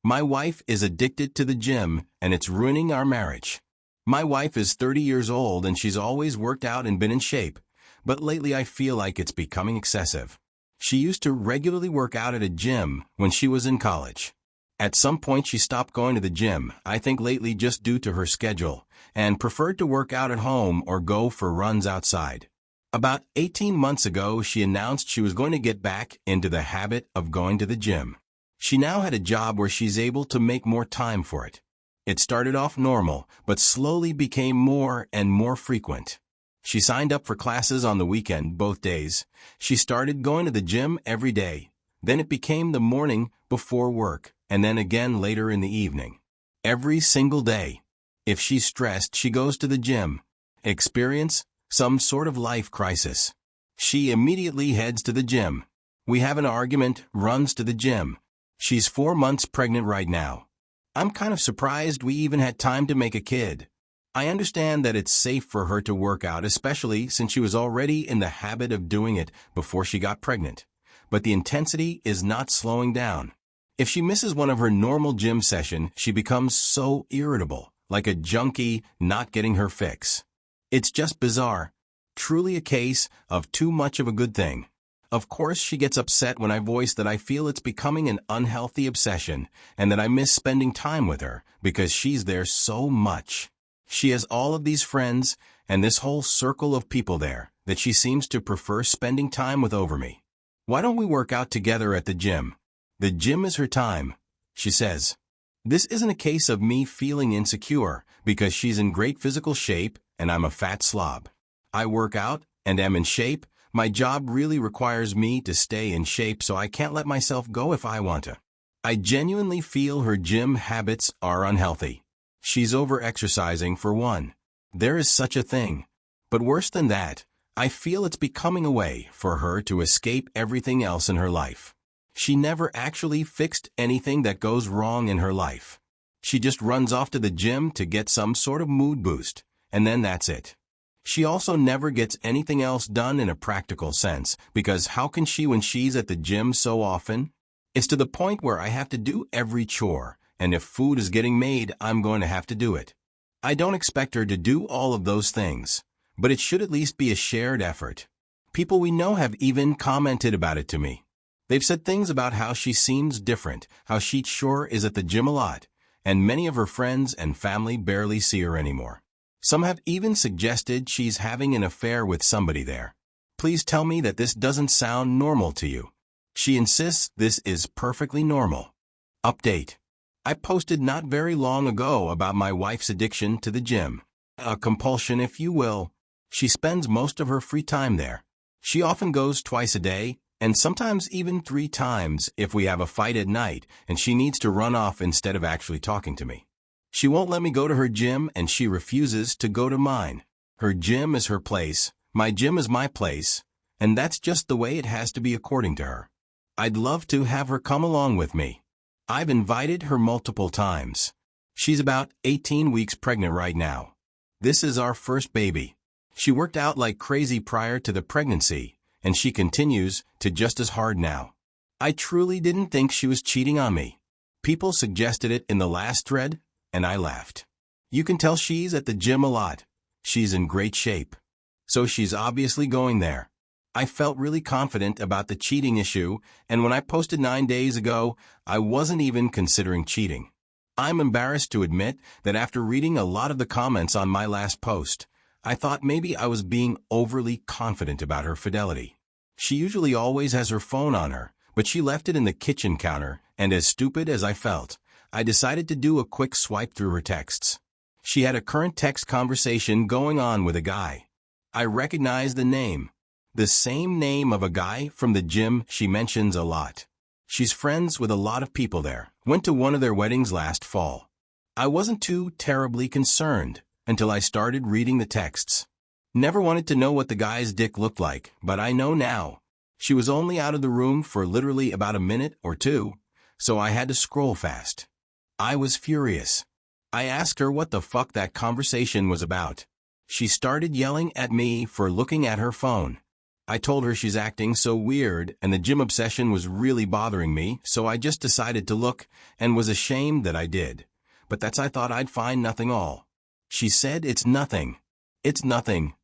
My wife is addicted to the gym, and it's ruining our marriage. My wife is 30 years old and she's always worked out and been in shape, but lately I feel like it's becoming excessive. She used to regularly work out at a gym when she was in college. At some point she stopped going to the gym, I think lately just due to her schedule, and preferred to work out at home or go for runs outside. About 18 months ago, she announced she was going to get back into the habit of going to the gym. She now had a job where she's able to make more time for it. It started off normal, but slowly became more and more frequent. She signed up for classes on the weekend both days. She started going to the gym every day. Then it became the morning before work, and then again later in the evening. Every single day. If she's stressed, she goes to the gym. Experience some sort of life crisis. She immediately heads to the gym. We have an argument, runs to the gym. She's 4 months pregnant right now. I'm kind of surprised we even had time to make a kid. I understand that it's safe for her to work out, especially since she was already in the habit of doing it before she got pregnant. But the intensity is not slowing down. If she misses one of her normal gym sessions, she becomes so irritable, like a junkie not getting her fix. It's just bizarre. Truly a case of too much of a good thing. Of course, she gets upset when I voice that I feel it's becoming an unhealthy obsession and that I miss spending time with her because she's there so much. She has all of these friends and this whole circle of people there that she seems to prefer spending time with over me. Why don't we work out together at the gym? The gym is her time, she says. This isn't a case of me feeling insecure because she's in great physical shape and I'm a fat slob. I work out and am in shape. My job really requires me to stay in shape, so I can't let myself go if I want to. I genuinely feel her gym habits are unhealthy. She's over-exercising for one. There is such a thing. But worse than that, I feel it's becoming a way for her to escape everything else in her life. She never actually fixed anything that goes wrong in her life. She just runs off to the gym to get some sort of mood boost, and then that's it. She also never gets anything else done in a practical sense, because how can she when she's at the gym so often? It's to the point where I have to do every chore, and if food is getting made, I'm going to have to do it. I don't expect her to do all of those things, but it should at least be a shared effort. People we know have even commented about it to me. They've said things about how she seems different, how she sure is at the gym a lot, and many of her friends and family barely see her anymore. Some have even suggested she's having an affair with somebody there. Please tell me that this doesn't sound normal to you. She insists this is perfectly normal. Update. I posted not very long ago about my wife's addiction to the gym. A compulsion, if you will. She spends most of her free time there. She often goes twice a day, and sometimes even 3 times if we have a fight at night and she needs to run off instead of actually talking to me. She won't let me go to her gym and she refuses to go to mine. Her gym is her place, my gym is my place, and that's just the way it has to be according to her. I'd love to have her come along with me. I've invited her multiple times. She's about 18 weeks pregnant right now. This is our first baby. She worked out like crazy prior to the pregnancy, and she continues to just as hard now. I truly didn't think she was cheating on me. People suggested it in the last thread, and I laughed. You can tell she's at the gym a lot. She's in great shape. So she's obviously going there. I felt really confident about the cheating issue, and when I posted 9 days ago, I wasn't even considering cheating. I'm embarrassed to admit that after reading a lot of the comments on my last post, I thought maybe I was being overly confident about her fidelity. She usually always has her phone on her, but she left it in the kitchen counter, and as stupid as I felt, I decided to do a quick swipe through her texts. She had a current text conversation going on with a guy. I recognized the name. The same name of a guy from the gym she mentions a lot. She's friends with a lot of people there. Went to one of their weddings last fall. I wasn't too terribly concerned until I started reading the texts. Never wanted to know what the guy's dick looked like, but I know now. She was only out of the room for literally about a minute or two, so I had to scroll fast. I was furious. I asked her what the fuck that conversation was about. She started yelling at me for looking at her phone. I told her she's acting so weird and the gym obsession was really bothering me, so I just decided to look and was ashamed that I did. But that's I thought I'd find nothing all. She said it's nothing. It's nothing.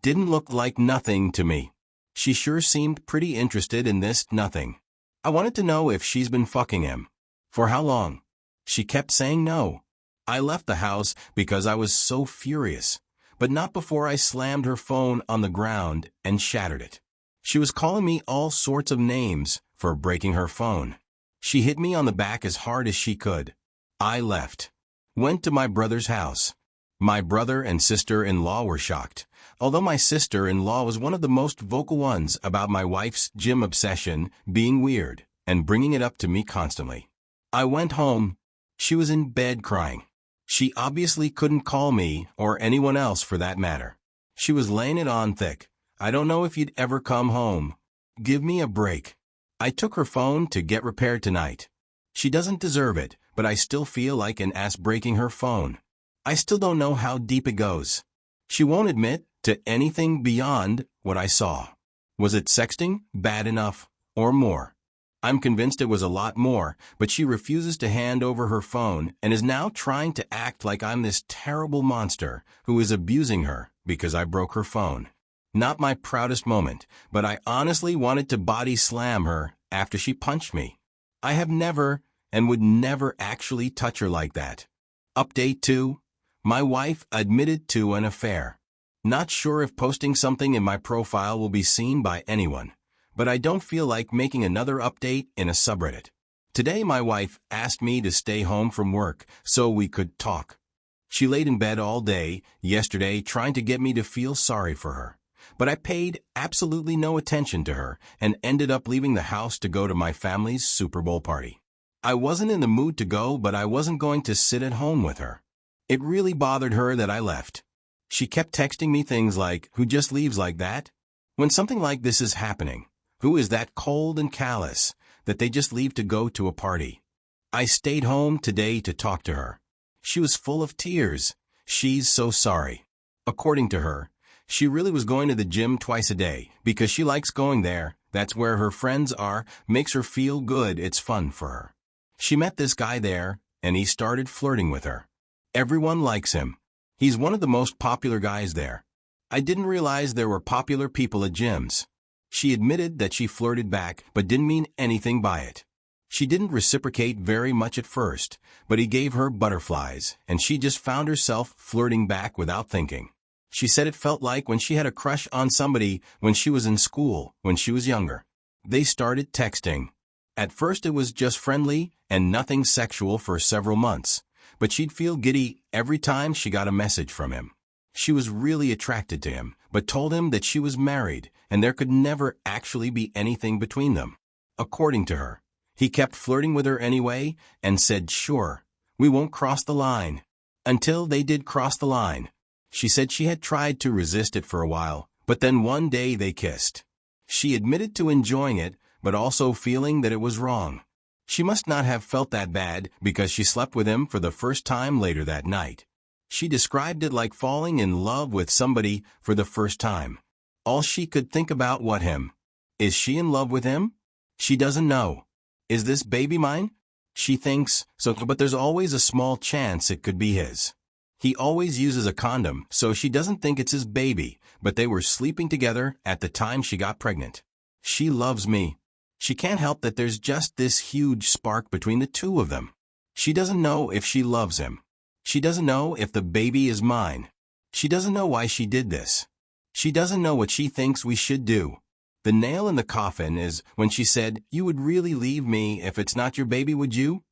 Didn't look like nothing to me. She sure seemed pretty interested in this nothing. I wanted to know if she's been fucking him. For how long? She kept saying no. I left the house because I was so furious, but not before I slammed her phone on the ground and shattered it. She was calling me all sorts of names for breaking her phone. She hit me on the back as hard as she could. I left. Went to my brother's house. My brother and sister-in-law were shocked, although my sister-in-law was one of the most vocal ones about my wife's gym obsession being weird and bringing it up to me constantly. I went home. She was in bed crying. She obviously couldn't call me or anyone else for that matter. She was laying it on thick. I don't know if you'd ever come home. Give me a break. I took her phone to get repaired tonight. She doesn't deserve it, but I still feel like an ass breaking her phone. I still don't know how deep it goes. She won't admit to anything beyond what I saw. Was it sexting bad enough or more? I'm convinced it was a lot more, but she refuses to hand over her phone and is now trying to act like I'm this terrible monster who is abusing her because I broke her phone. Not my proudest moment, but I honestly wanted to body slam her after she punched me. I have never and would never actually touch her like that. Update 2. My wife admitted to an affair. Not sure if posting something in my profile will be seen by anyone, but I don't feel like making another update in a subreddit. Today my wife asked me to stay home from work so we could talk. She laid in bed all day yesterday trying to get me to feel sorry for her, but I paid absolutely no attention to her and ended up leaving the house to go to my family's Super Bowl party. I wasn't in the mood to go, but I wasn't going to sit at home with her. It really bothered her that I left. She kept texting me things like, "Who just leaves like that?" When something like this is happening, who is that cold and callous that they just leave to go to a party? I stayed home today to talk to her. She was full of tears. She's so sorry. According to her, she really was going to the gym twice a day because she likes going there. That's where her friends are, makes her feel good, it's fun for her. She met this guy there, and he started flirting with her. Everyone likes him. He's one of the most popular guys there. I didn't realize there were popular people at gyms. She admitted that she flirted back, but didn't mean anything by it. She didn't reciprocate very much at first, but he gave her butterflies, and she just found herself flirting back without thinking. She said it felt like when she had a crush on somebody when she was in school, when she was younger. They started texting. At first it was just friendly and nothing sexual for several months, but she'd feel giddy every time she got a message from him. She was really attracted to him, but told him that she was married and there could never actually be anything between them. According to her, he kept flirting with her anyway and said, "Sure, we won't cross the line." Until they did cross the line. She said she had tried to resist it for a while, but then one day they kissed. She admitted to enjoying it, but also feeling that it was wrong. She must not have felt that bad because she slept with him for the first time later that night. She described it like falling in love with somebody for the first time. All she could think about what him. Is she in love with him? She doesn't know. Is this baby mine? She thinks so, but there's always a small chance it could be his. He always uses a condom, so she doesn't think it's his baby, but they were sleeping together at the time she got pregnant. She loves me. She can't help that there's just this huge spark between the two of them. She doesn't know if she loves him. She doesn't know if the baby is mine. She doesn't know why she did this. She doesn't know what she thinks we should do. The nail in the coffin is when she said, "You would really leave me if it's not your baby, would you?"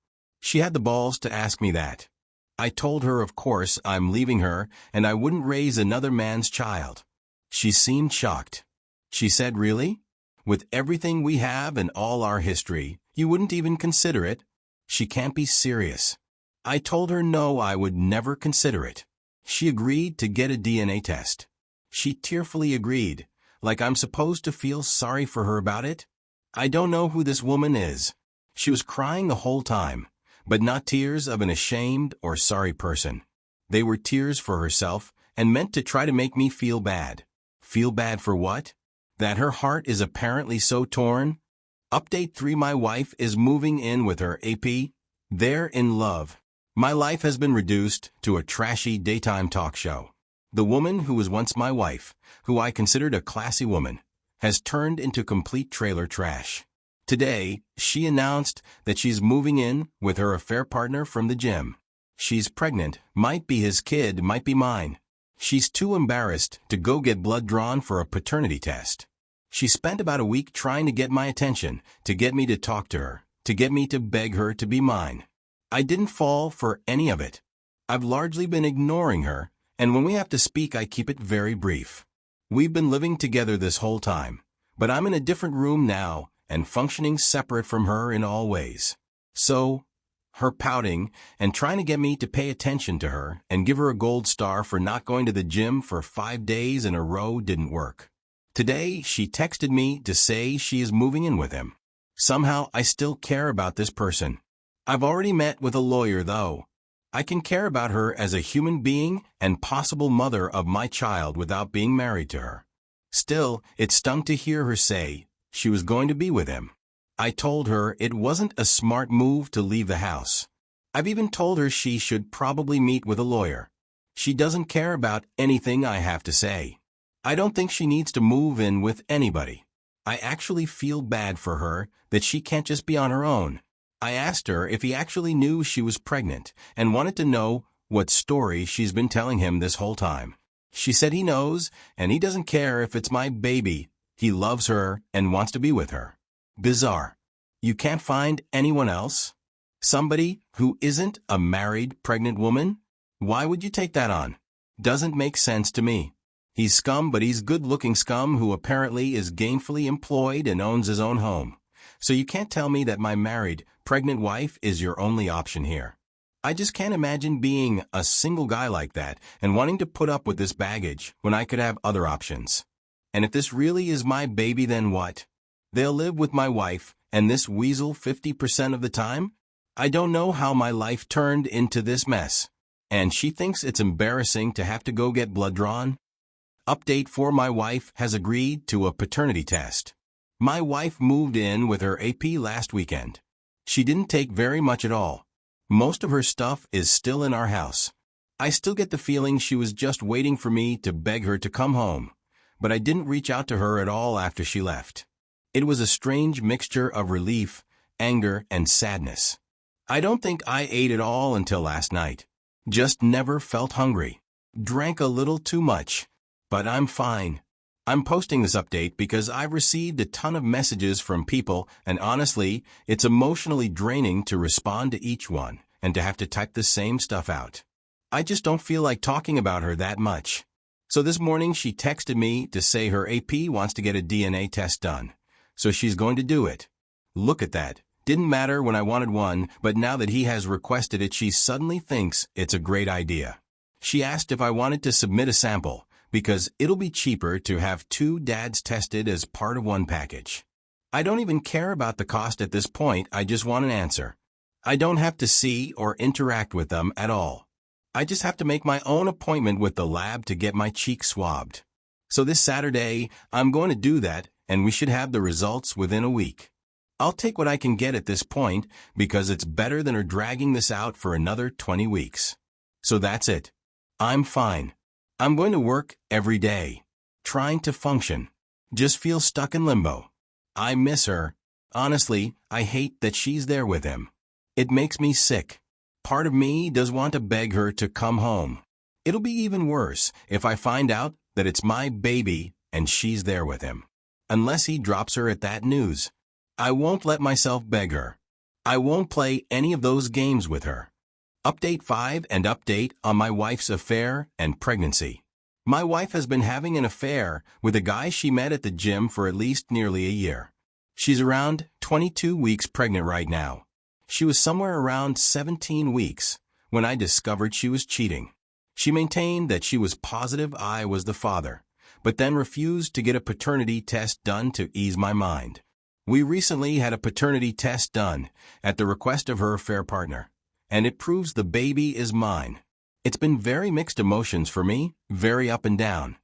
She had the balls to ask me that. I told her, of course, I'm leaving her and I wouldn't raise another man's child. She seemed shocked. She said, "Really? With everything we have and all our history, you wouldn't even consider it?" She can't be serious. I told her no, I would never consider it. She agreed to get a DNA test. She tearfully agreed, like I'm supposed to feel sorry for her about it? I don't know who this woman is. She was crying the whole time, but not tears of an ashamed or sorry person. They were tears for herself and meant to try to make me feel bad. Feel bad for what? That her heart is apparently so torn? Update 3. My wife is moving in with her AP. They're in love. My life has been reduced to a trashy daytime talk show. The woman who was once my wife, who I considered a classy woman, has turned into complete trailer trash. Today, she announced that she's moving in with her affair partner from the gym. She's pregnant, might be his kid, might be mine. She's too embarrassed to go get blood drawn for a paternity test. She spent about a week trying to get my attention, to get me to talk to her, to get me to beg her to be mine. I didn't fall for any of it. I've largely been ignoring her, and when we have to speak, I keep it very brief. We've been living together this whole time, but I'm in a different room now and functioning separate from her in all ways. So, her pouting and trying to get me to pay attention to her and give her a gold star for not going to the gym for 5 days in a row didn't work. Today, she texted me to say she is moving in with him. Somehow, I still care about this person. I've already met with a lawyer, though. I can care about her as a human being and possible mother of my child without being married to her. Still, it stung to hear her say she was going to be with him. I told her it wasn't a smart move to leave the house. I've even told her she should probably meet with a lawyer. She doesn't care about anything I have to say. I don't think she needs to move in with anybody. I actually feel bad for her that she can't just be on her own. I asked her if he actually knew she was pregnant and wanted to know what story she's been telling him this whole time. She said he knows and he doesn't care if it's my baby. He loves her and wants to be with her. Bizarre. You can't find anyone else? Somebody who isn't a married, pregnant woman? Why would you take that on? Doesn't make sense to me. He's scum, but he's good-looking scum who apparently is gainfully employed and owns his own home. So you can't tell me that my married, pregnant wife is your only option here. I just can't imagine being a single guy like that and wanting to put up with this baggage when I could have other options. And if this really is my baby, then what? They'll live with my wife and this weasel 50% of the time? I don't know how my life turned into this mess. And she thinks it's embarrassing to have to go get blood drawn? Update 4. My wife has agreed to a paternity test. My wife moved in with her AP last weekend. She didn't take very much at all. Most of her stuff is still in our house. I still get the feeling she was just waiting for me to beg her to come home, but I didn't reach out to her at all after she left. It was a strange mixture of relief, anger, and sadness. I don't think I ate at all until last night. Just never felt hungry. Drank a little too much. But I'm fine. I'm posting this update because I've received a ton of messages from people, and honestly, it's emotionally draining to respond to each one and to have to type the same stuff out. I just don't feel like talking about her that much. So this morning she texted me to say her AP wants to get a DNA test done. So she's going to do it. Look at that. Didn't matter when I wanted one, but now that he has requested it, she suddenly thinks it's a great idea. She asked if I wanted to submit a sample, because it'll be cheaper to have 2 dads tested as part of one package. I don't even care about the cost at this point, I just want an answer. I don't have to see or interact with them at all. I just have to make my own appointment with the lab to get my cheek swabbed. So this Saturday, I'm going to do that, and we should have the results within a week. I'll take what I can get at this point, because it's better than her dragging this out for another 20 weeks. So that's it. I'm fine. I'm going to work every day, trying to function. Just feel stuck in limbo. I miss her. Honestly, I hate that she's there with him. It makes me sick. Part of me does want to beg her to come home. It'll be even worse if I find out that it's my baby and she's there with him. Unless he drops her at that news. I won't let myself beg her. I won't play any of those games with her. Update 5 and update on my wife's affair and pregnancy. My wife has been having an affair with a guy she met at the gym for at least nearly a year. She's around 22 weeks pregnant right now. She was somewhere around 17 weeks when I discovered she was cheating. She maintained that she was positive I was the father, but then refused to get a paternity test done to ease my mind. We recently had a paternity test done at the request of her affair partner, and it proves the baby is mine. It's been very mixed emotions for me, very up and down.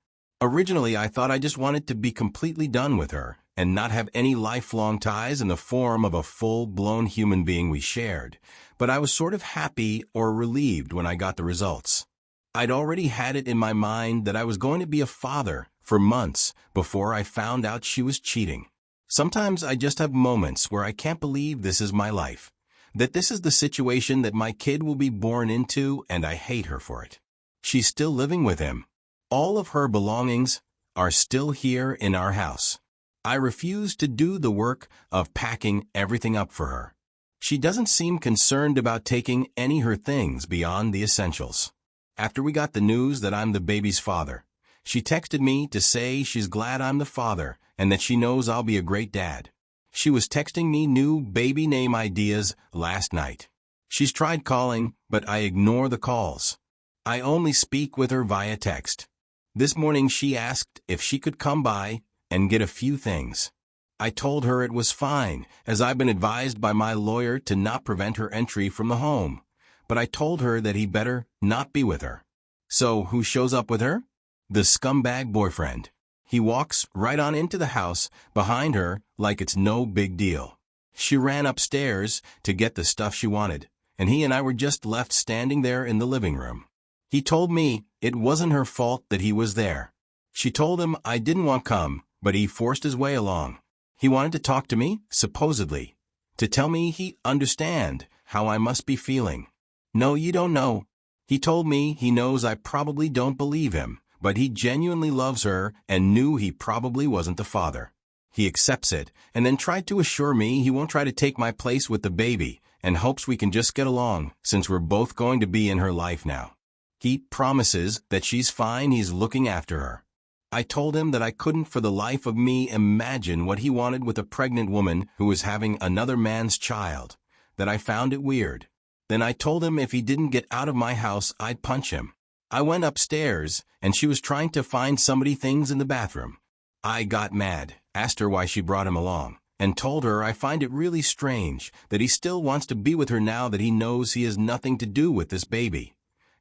Originally, I thought I just wanted to be completely done with her and not have any lifelong ties in the form of a full-blown human being we shared, but I was sort of happy or relieved when I got the results. I'd already had it in my mind that I was going to be a father for months before I found out she was cheating. Sometimes I just have moments where I can't believe this is my life, that this is the situation that my kid will be born into, and I hate her for it. She's still living with him. All of her belongings are still here in our house. I refuse to do the work of packing everything up for her. She doesn't seem concerned about taking any her things beyond the essentials. After we got the news that I'm the baby's father, she texted me to say she's glad I'm the father and that she knows I'll be a great dad. She was texting me new baby name ideas last night. She's tried calling, but I ignore the calls. I only speak with her via text. This morning she asked if she could come by and get a few things. I told her it was fine, as I've been advised by my lawyer to not prevent her entry from the home, but I told her that he better not be with her. So who shows up with her? The scumbag boyfriend. He walks right on into the house behind her like it's no big deal. She ran upstairs to get the stuff she wanted, and he and I were just left standing there in the living room. He told me it wasn't her fault that he was there. She told him I didn't want to come, but he forced his way along. He wanted to talk to me, supposedly, to tell me he understand how I must be feeling. No, you don't know. He told me he knows I probably don't believe him, but he genuinely loves her and knew he probably wasn't the father. He accepts it, and then tried to assure me he won't try to take my place with the baby and hopes we can just get along since we're both going to be in her life now. He promises that she's fine, he's looking after her. I told him that I couldn't for the life of me imagine what he wanted with a pregnant woman who was having another man's child, that I found it weird. Then I told him if he didn't get out of my house, I'd punch him. I went upstairs, and she was trying to find somebody things in the bathroom. I got mad, asked her why she brought him along, and told her I find it really strange that he still wants to be with her now that he knows he has nothing to do with this baby,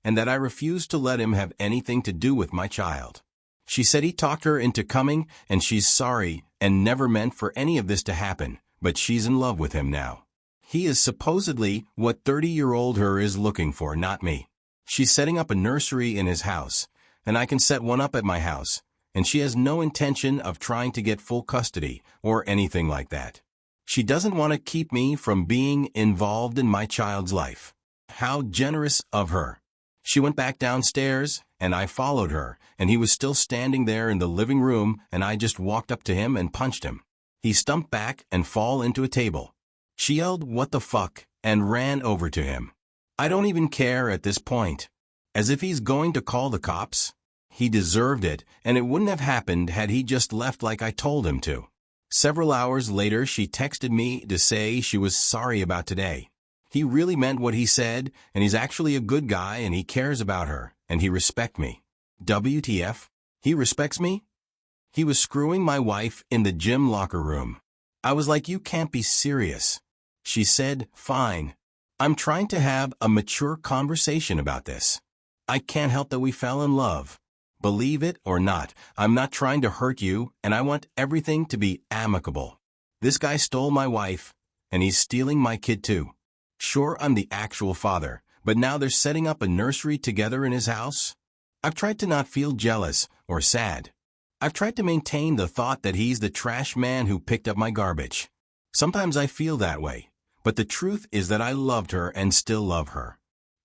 and that I refuse to let him have anything to do with my child. She said he talked her into coming, and she's sorry and never meant for any of this to happen, but she's in love with him now. He is supposedly what 30-year-old her is looking for, not me. She's setting up a nursery in his house, and I can set one up at my house, and she has no intention of trying to get full custody or anything like that. She doesn't want to keep me from being involved in my child's life. How generous of her. She went back downstairs, and I followed her, and he was still standing there in the living room, and I just walked up to him and punched him. He stumped back and fall into a table. She yelled, "What the fuck?" and ran over to him. I don't even care at this point. As if he's going to call the cops? He deserved it, and it wouldn't have happened had he just left like I told him to. Several hours later, she texted me to say she was sorry about today. He really meant what he said, and he's actually a good guy, and he cares about her, and he respects me. WTF? He respects me? He was screwing my wife in the gym locker room. I was like, you can't be serious. She said, fine. I'm trying to have a mature conversation about this. I can't help that we fell in love. Believe it or not, I'm not trying to hurt you, and I want everything to be amicable. This guy stole my wife, and he's stealing my kid too. Sure, I'm the actual father, but now they're setting up a nursery together in his house? I've tried to not feel jealous or sad. I've tried to maintain the thought that he's the trash man who picked up my garbage. Sometimes I feel that way, but the truth is that I loved her and still love her.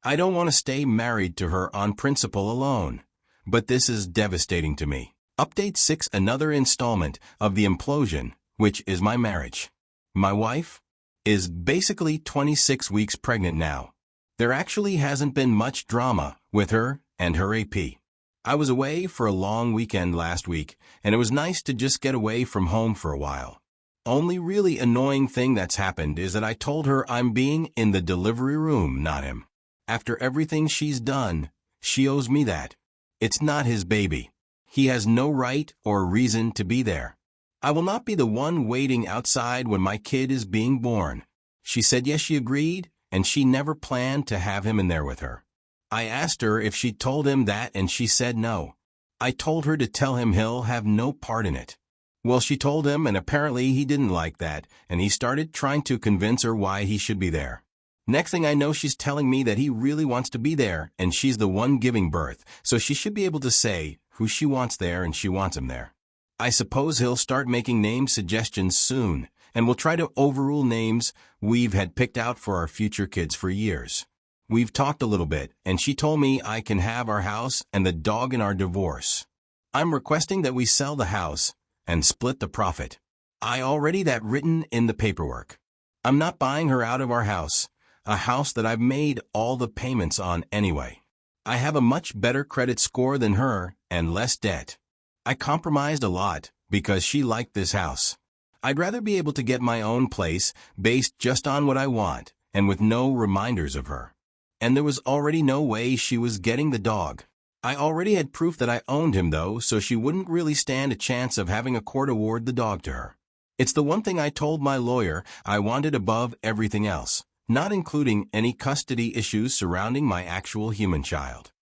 I don't want to stay married to her on principle alone, but this is devastating to me. Update 6, another installment of the implosion, which is my marriage. My wife is basically 26 weeks pregnant now. There actually hasn't been much drama with her and her AP. I was away for a long weekend last week, and it was nice to just get away from home for a while. Only really annoying thing that's happened is that I told her I'm being in the delivery room, not him. After everything she's done, she owes me that. It's not his baby. He has no right or reason to be there. I will not be the one waiting outside when my kid is being born. She said yes, she agreed, and she never planned to have him in there with her. I asked her if she'd told him that, and she said no. I told her to tell him he'll have no part in it. Well, she told him, and apparently he didn't like that, and he started trying to convince her why he should be there. Next thing I know, she's telling me that he really wants to be there, and she's the one giving birth, so she should be able to say who she wants there and she wants him there. I suppose he'll start making name suggestions soon, and we'll try to overrule names we've had picked out for our future kids for years. We've talked a little bit, and she told me I can have our house and the dog in our divorce. I'm requesting that we sell the house and split the profit. I already that written in the paperwork. I'm not buying her out of our house, a house that I've made all the payments on anyway. I have a much better credit score than her and less debt. I compromised a lot because she liked this house. I'd rather be able to get my own place based just on what I want and with no reminders of her. And there was already no way she was getting the dog. I already had proof that I owned him though, so she wouldn't really stand a chance of having a court award the dog to her. It's the one thing I told my lawyer I wanted above everything else, not including any custody issues surrounding my actual human child.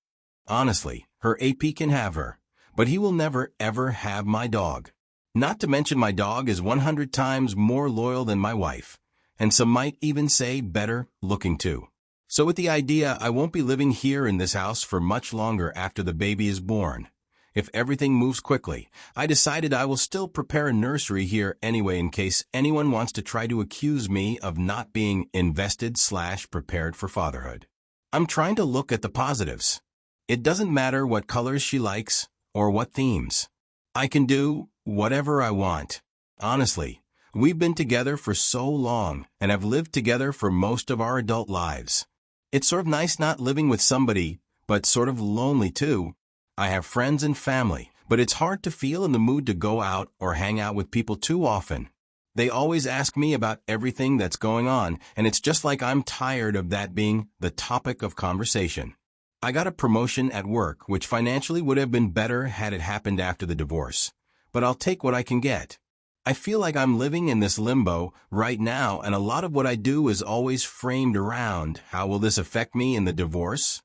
Honestly, her AP can have her, but he will never ever have my dog. Not to mention my dog is 100 times more loyal than my wife, and some might even say better looking too. So with the idea I won't be living here in this house for much longer after the baby is born, if everything moves quickly, I decided I will still prepare a nursery here anyway in case anyone wants to try to accuse me of not being invested/prepared for fatherhood. I'm trying to look at the positives. It doesn't matter what colors she likes or what themes. I can do whatever I want. Honestly, we've been together for so long and have lived together for most of our adult lives. It's sort of nice not living with somebody, but sort of lonely too. I have friends and family, but it's hard to feel in the mood to go out or hang out with people too often. They always ask me about everything that's going on, and it's just like I'm tired of that being the topic of conversation. I got a promotion at work, which financially would have been better had it happened after the divorce, but I'll take what I can get. I feel like I'm living in this limbo right now, and a lot of what I do is always framed around how will this affect me in the divorce?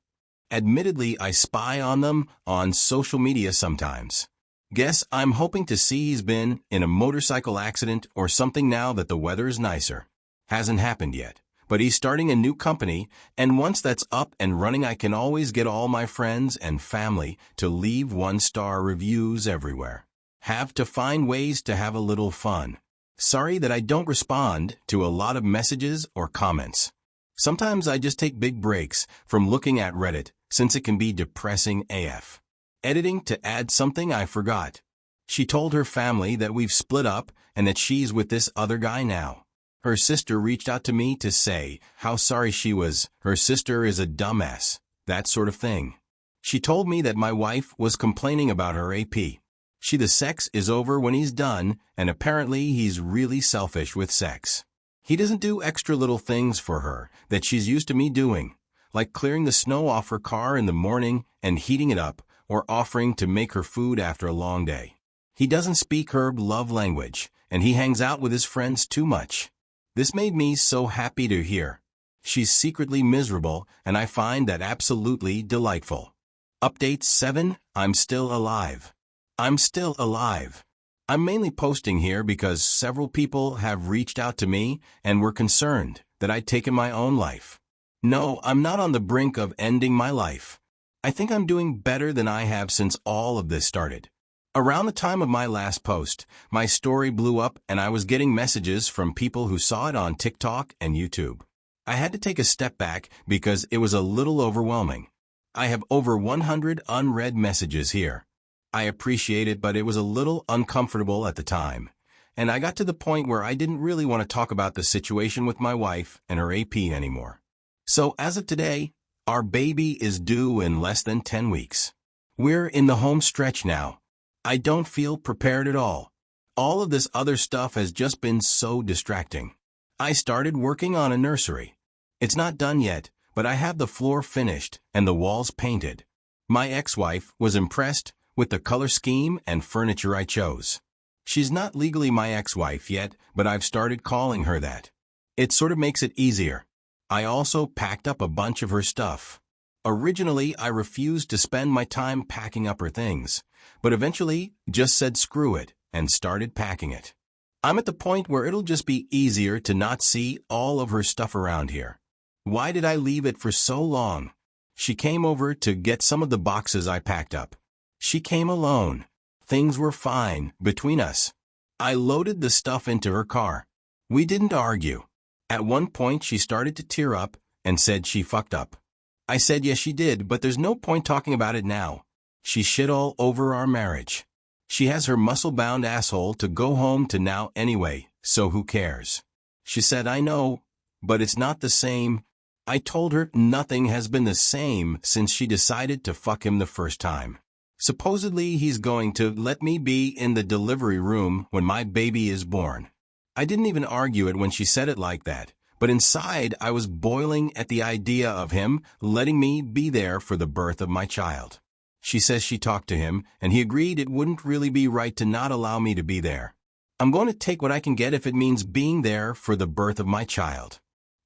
Admittedly, I spy on them on social media sometimes. Guess I'm hoping to see he's been in a motorcycle accident or something now that the weather is nicer. Hasn't happened yet, but he's starting a new company, and once that's up and running, I can always get all my friends and family to leave 1-star reviews everywhere. Have to find ways to have a little fun. Sorry that I don't respond to a lot of messages or comments. Sometimes I just take big breaks from looking at Reddit since it can be depressing AF. Editing to add something I forgot. She told her family that we've split up and that she's with this other guy now. Her sister reached out to me to say how sorry she was. Her sister is a dumbass, that sort of thing. She told me that my wife was complaining about her AP. The sex is over when he's done, and apparently he's really selfish with sex. He doesn't do extra little things for her that she's used to me doing, like clearing the snow off her car in the morning and heating it up, or offering to make her food after a long day. He doesn't speak her love language, and he hangs out with his friends too much. This made me so happy to hear. She's secretly miserable, and I find that absolutely delightful. Update 7, I'm still alive. I'm still alive. I'm mainly posting here because several people have reached out to me and were concerned that I'd taken my own life. No, I'm not on the brink of ending my life. I think I'm doing better than I have since all of this started. Around the time of my last post, my story blew up and I was getting messages from people who saw it on TikTok and YouTube. I had to take a step back because it was a little overwhelming. I have over 100 unread messages here. I appreciate it, but it was a little uncomfortable at the time, and I got to the point where I didn't really want to talk about the situation with my wife and her AP anymore. So as of today, our baby is due in less than 10 weeks. We're in the home stretch now. I don't feel prepared at all. All of this other stuff has just been so distracting. I started working on a nursery. It's not done yet, but I have the floor finished and the walls painted. My ex-wife was impressed with the color scheme and furniture I chose. She's not legally my ex-wife yet, but I've started calling her that. It sort of makes it easier. I also packed up a bunch of her stuff. Originally, I refused to spend my time packing up her things, but eventually just said screw it and started packing it. I'm at the point where it'll just be easier to not see all of her stuff around here. Why did I leave it for so long? She came over to get some of the boxes I packed up. She came alone. Things were fine between us. I loaded the stuff into her car. We didn't argue. At one point she started to tear up and said she fucked up. I said yes she did, but there's no point talking about it now. She shit all over our marriage. She has her muscle-bound asshole to go home to now anyway, so who cares? She said I know, but it's not the same. I told her nothing has been the same since she decided to fuck him the first time. Supposedly he's going to let me be in the delivery room when my baby is born. I didn't even argue it when she said it like that, but inside I was boiling at the idea of him letting me be there for the birth of my child. She says she talked to him, and he agreed it wouldn't really be right to not allow me to be there. I'm going to take what I can get if it means being there for the birth of my child.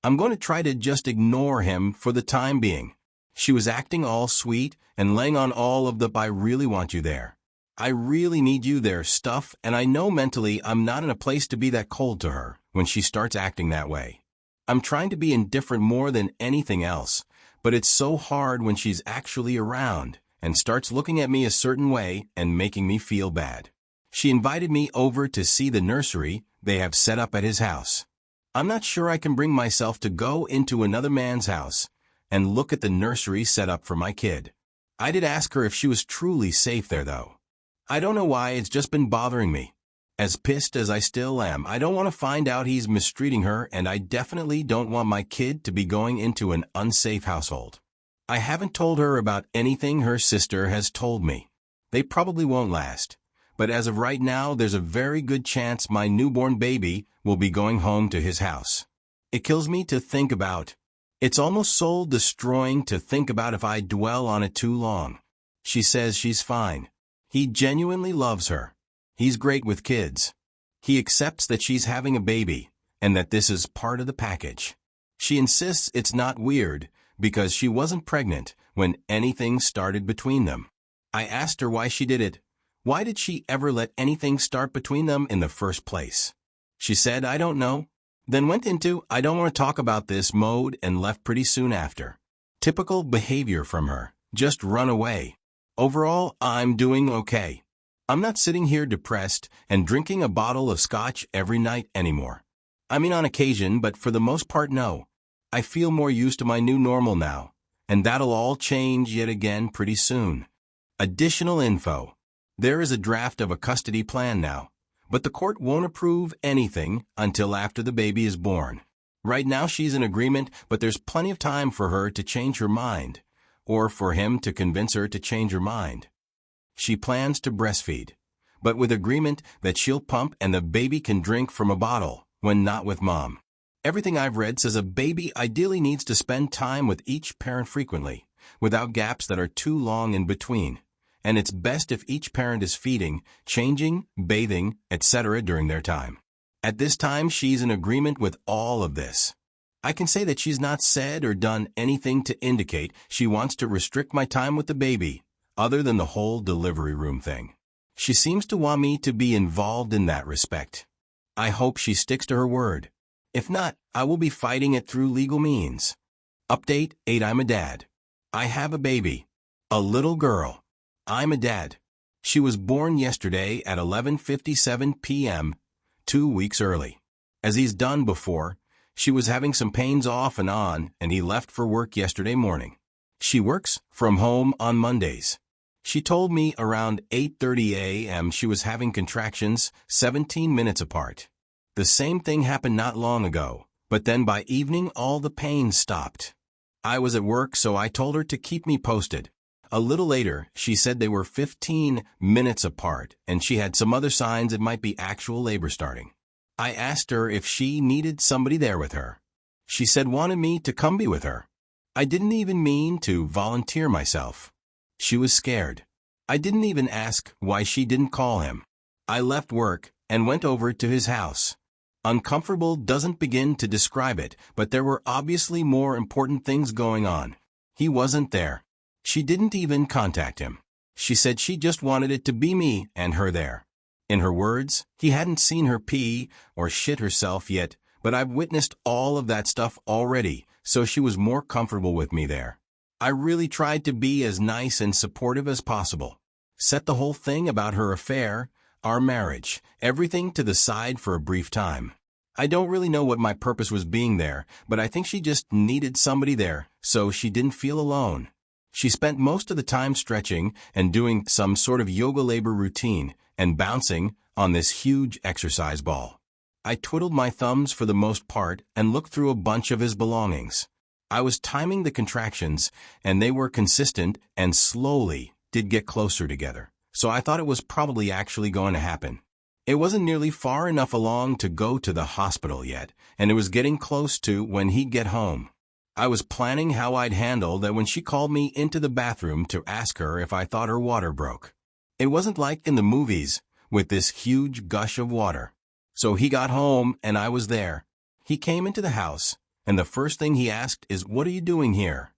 I'm going to try to just ignore him for the time being. She was acting all sweet and laying on all of the I really want you there. I really need you there stuff, and I know mentally I'm not in a place to be that cold to her when she starts acting that way. I'm trying to be indifferent more than anything else, but it's so hard when she's actually around and starts looking at me a certain way and making me feel bad. She invited me over to see the nursery they have set up at his house. I'm not sure I can bring myself to go into another man's house and look at the nursery set up for my kid. I did ask her if she was truly safe there, though. I don't know why, it's just been bothering me. As pissed as I still am, I don't want to find out he's mistreating her, and I definitely don't want my kid to be going into an unsafe household. I haven't told her about anything her sister has told me. They probably won't last. But as of right now, there's a very good chance my newborn baby will be going home to his house. It kills me to think about. It's almost soul-destroying to think about if I dwell on it too long. She says she's fine. He genuinely loves her. He's great with kids. He accepts that she's having a baby and that this is part of the package. She insists it's not weird because she wasn't pregnant when anything started between them. I asked her why she did it. Why did she ever let anything start between them in the first place? She said, I don't know. Then went into, I don't want to talk about this mode and left pretty soon after. Typical behavior from her. Just run away. Overall, I'm doing okay. I'm not sitting here depressed and drinking a bottle of scotch every night anymore. I mean on occasion, but for the most part, no. I feel more used to my new normal now, and that'll all change yet again pretty soon. Additional info. There is a draft of a custody plan now, but the court won't approve anything until after the baby is born. Right now she's in agreement, but there's plenty of time for her to change her mind, or for him to convince her to change her mind. She plans to breastfeed, but with agreement that she'll pump and the baby can drink from a bottle when not with mom. Everything I've read says a baby ideally needs to spend time with each parent frequently, without gaps that are too long in between. And it's best if each parent is feeding, changing, bathing, etc. during their time. At this time, she's in agreement with all of this. I can say that she's not said or done anything to indicate she wants to restrict my time with the baby, other than the whole delivery room thing. She seems to want me to be involved in that respect. I hope she sticks to her word. If not, I will be fighting it through legal means. Update 8. I'm a dad. I have a baby. A little girl. I'm a dad. She was born yesterday at 11:57 p.m., 2 weeks early. As he's done before, she was having some pains off and on, and he left for work yesterday morning. She works from home on Mondays. She told me around 8:30 a.m. she was having contractions 17 minutes apart. The same thing happened not long ago, but then by evening all the pain stopped. I was at work, so I told her to keep me posted. A little later, she said they were 15 minutes apart, and she had some other signs it might be actual labor starting. I asked her if she needed somebody there with her. She said wanted me to come be with her. I didn't even mean to volunteer myself. She was scared. I didn't even ask why she didn't call him. I left work and went over to his house. Uncomfortable doesn't begin to describe it, but there were obviously more important things going on. He wasn't there. She didn't even contact him. She said she just wanted it to be me and her there. In her words, he hadn't seen her pee or shit herself yet, but I've witnessed all of that stuff already, so she was more comfortable with me there. I really tried to be as nice and supportive as possible. Set the whole thing about her affair, our marriage, everything to the side for a brief time. I don't really know what my purpose was being there, but I think she just needed somebody there, so she didn't feel alone. She spent most of the time stretching and doing some sort of yoga labor routine and bouncing on this huge exercise ball. I twiddled my thumbs for the most part and looked through a bunch of his belongings. I was timing the contractions, and they were consistent and slowly did get closer together, so I thought it was probably actually going to happen. It wasn't nearly far enough along to go to the hospital yet, and it was getting close to when he'd get home. I was planning how I'd handle that when she called me into the bathroom to ask her if I thought her water broke. It wasn't like in the movies, with this huge gush of water. So he got home, and I was there. He came into the house, and the first thing he asked is, "What are you doing here?"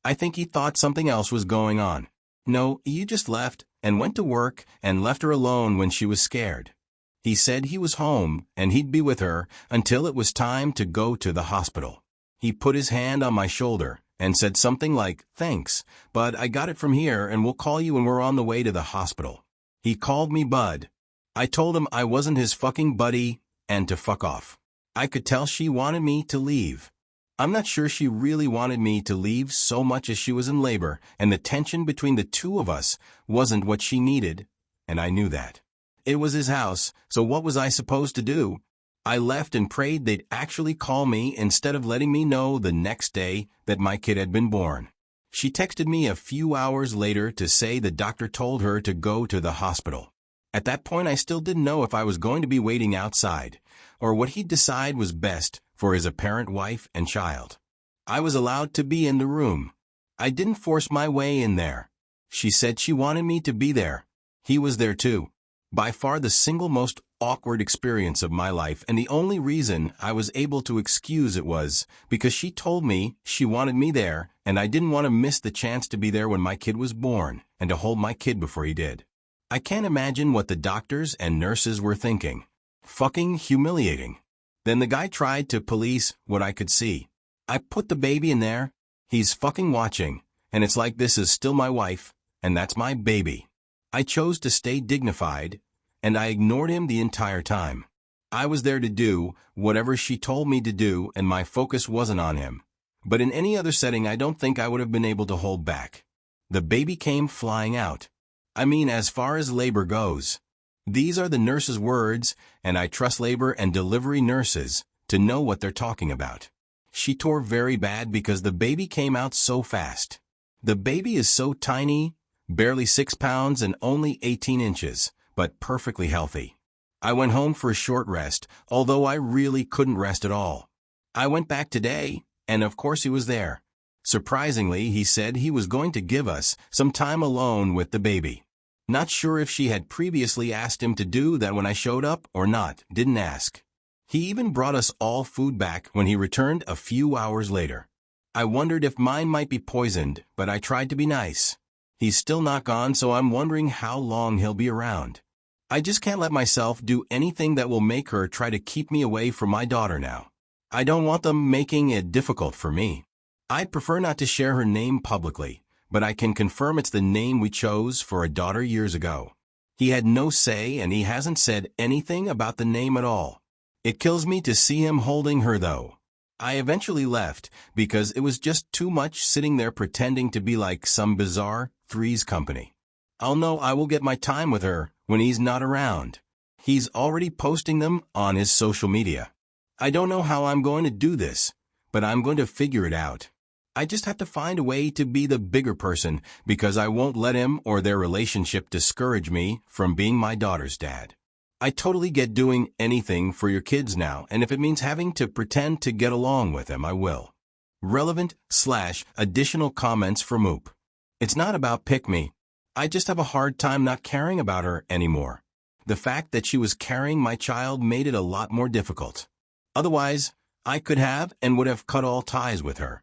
I think he thought something else was going on. "No, you just left, and went to work, and left her alone when she was scared." He said he was home, and he'd be with her until it was time to go to the hospital. He put his hand on my shoulder and said something like, "Thanks, but I got it from here and we'll call you when we're on the way to the hospital." He called me Bud. I told him I wasn't his fucking buddy and to fuck off. I could tell she wanted me to leave. I'm not sure she really wanted me to leave so much as she was in labor, and the tension between the two of us wasn't what she needed, and I knew that. It was his house, so what was I supposed to do? I left and prayed they'd actually call me instead of letting me know the next day that my kid had been born. She texted me a few hours later to say the doctor told her to go to the hospital. At that point, I still didn't know if I was going to be waiting outside, or what he'd decide was best for his apparent wife and child. I was allowed to be in the room. I didn't force my way in there. She said she wanted me to be there. He was there too. By far the single most awkward experience of my life, and the only reason I was able to excuse it was because she told me she wanted me there, and I didn't want to miss the chance to be there when my kid was born, and to hold my kid before he did. I can't imagine what the doctors and nurses were thinking. Fucking humiliating. Then the guy tried to police what I could see. I put the baby in there. He's fucking watching, and it's like this is still my wife, and that's my baby. I chose to stay dignified, and I ignored him the entire time. I was there to do whatever she told me to do, and my focus wasn't on him. But in any other setting, I don't think I would have been able to hold back. The baby came flying out. I mean, as far as labor goes. These are the nurses' words, and I trust labor and delivery nurses to know what they're talking about. She tore very bad because the baby came out so fast. The baby is so tiny, barely 6 pounds and only 18 inches, but perfectly healthy. I went home for a short rest, although I really couldn't rest at all. I went back today, and of course he was there. Surprisingly, he said he was going to give us some time alone with the baby. Not sure if she had previously asked him to do that when I showed up or not, didn't ask. He even brought us all food back when he returned a few hours later. I wondered if mine might be poisoned, but I tried to be nice. He's still not gone, so I'm wondering how long he'll be around. I just can't let myself do anything that will make her try to keep me away from my daughter now. I don't want them making it difficult for me. I'd prefer not to share her name publicly, but I can confirm it's the name we chose for a daughter years ago. He had no say, and he hasn't said anything about the name at all. It kills me to see him holding her, though. I eventually left because it was just too much sitting there pretending to be like some bizarre Three's Company. I'll know I will get my time with her when he's not around. He's already posting them on his social media. I don't know how I'm going to do this, but I'm going to figure it out. I just have to find a way to be the bigger person because I won't let him or their relationship discourage me from being my daughter's dad. I totally get doing anything for your kids now, and if it means having to pretend to get along with them, I will. Relevant/additional comments from Oop. It's not about pick me. I just have a hard time not caring about her anymore. The fact that she was carrying my child made it a lot more difficult. Otherwise, I could have and would have cut all ties with her.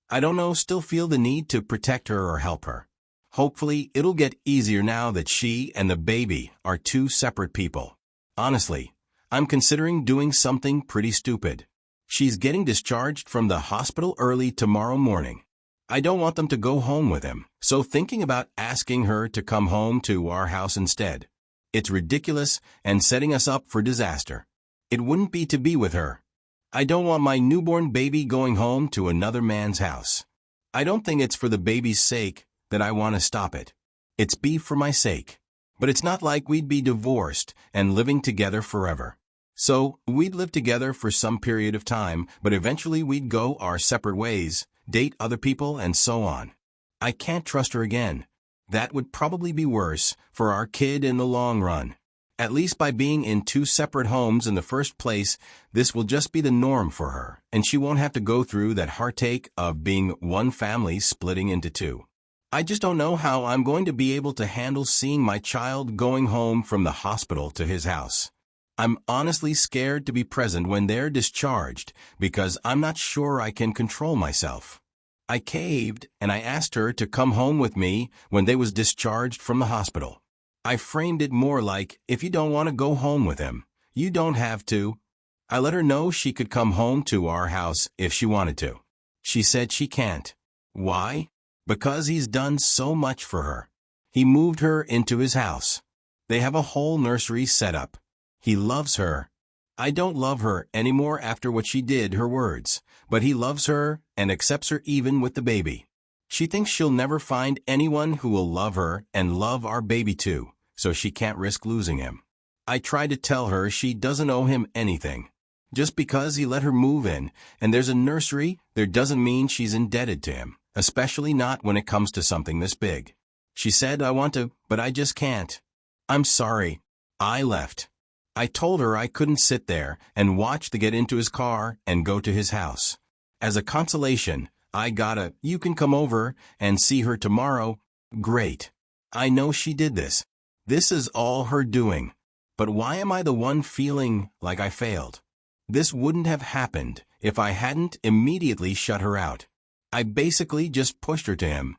I don't know, still feel the need to protect her or help her. Hopefully, it'll get easier now that she and the baby are two separate people. Honestly, I'm considering doing something pretty stupid. She's getting discharged from the hospital early tomorrow morning. I don't want them to go home with him, so thinking about asking her to come home to our house instead. It's ridiculous and setting us up for disaster. It wouldn't be to be with her. I don't want my newborn baby going home to another man's house. I don't think it's for the baby's sake that I want to stop it. It's be for my sake. But it's not like we'd be divorced and living together forever. So, we'd live together for some period of time, but eventually we'd go our separate ways, date other people, and so on. I can't trust her again. That would probably be worse for our kid in the long run. At least by being in two separate homes in the first place, this will just be the norm for her, and she won't have to go through that heartache of being one family splitting into two. I just don't know how I'm going to be able to handle seeing my child going home from the hospital to his house. I'm honestly scared to be present when they're discharged because I'm not sure I can control myself. I caved and I asked her to come home with me when they was discharged from the hospital. I framed it more like, if you don't want to go home with him, you don't have to. I let her know she could come home to our house if she wanted to. She said she can't. Why? Because he's done so much for her. He moved her into his house. They have a whole nursery set up. He loves her. I don't love her anymore after what she did, her words, but he loves her and accepts her even with the baby. She thinks she'll never find anyone who will love her and love our baby too, so she can't risk losing him. I try to tell her she doesn't owe him anything. Just because he let her move in and there's a nursery, there doesn't mean she's indebted to him, especially not when it comes to something this big. She said, I want to, but I just can't. I'm sorry. I left. I told her I couldn't sit there and watch to get into his car and go to his house. As a consolation, I got a, you can come over and see her tomorrow. Great. I know she did this. This is all her doing. But why am I the one feeling like I failed? This wouldn't have happened if I hadn't immediately shut her out. I basically just pushed her to him